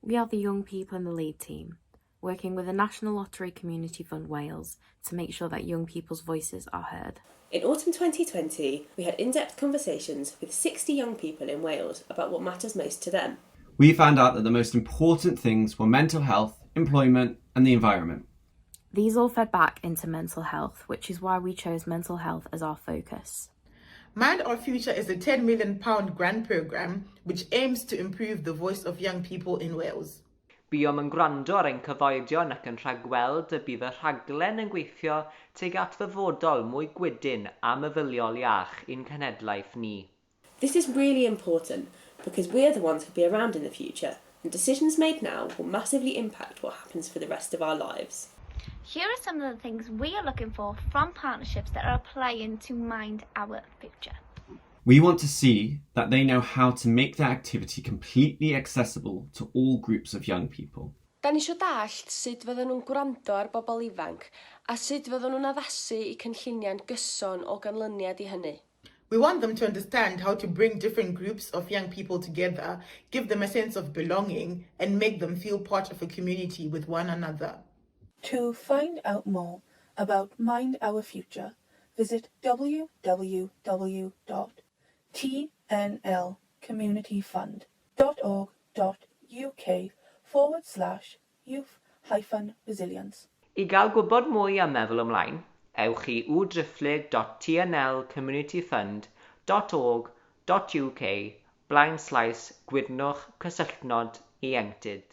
We are the young people in the lead team, working with the National Loteri Community Fund Wales to make sure that young people's voices are heard. In autumn 2020, we had in-depth conversations with 60 young people in Wales about what matters most to them. We found out that the most important things were mental health, employment, and the environment. These all fed back into mental health, which is why we chose mental health as our focus. Mind Our Future is a £10 million grant programme which aims to improve the voice of young people in Wales. Buom yn gwrando ar ein cyfoedion ac yn rhagweld y bydd y rhaglen yn gweithio tuag at ddyfodol mwy gwydyn a meddyliol iach i'n cenhedlaeth ni. This is really important because we're the ones who'll be around in the future, and decisions made now will massively impact what happens for the rest of our lives. Here are some of the things we are looking for from partnerships that are applying to Mind Our Future. We want to see that they know how to make their activity completely accessible to all groups of young people. Da ni eisiau dallt sut fydden nhw'n gwrando ar bobl ifanc a sut fydden nhw'n addasu I cynlluniau'n gyson o ganlyniad I hynny. We want them to understand how to bring different groups of young people together, give them a sense of belonging, and make them feel part of a community with one another. To find out more about Mind Our Future, visit www.tnlcommunityfund.org.uk/youth-resilience. I gael gwybod mwy am Meddwl Ymlaen, ewch I www.tnlcommunityfund.org.uk/gwydnwch cysylltnod ieuenctid.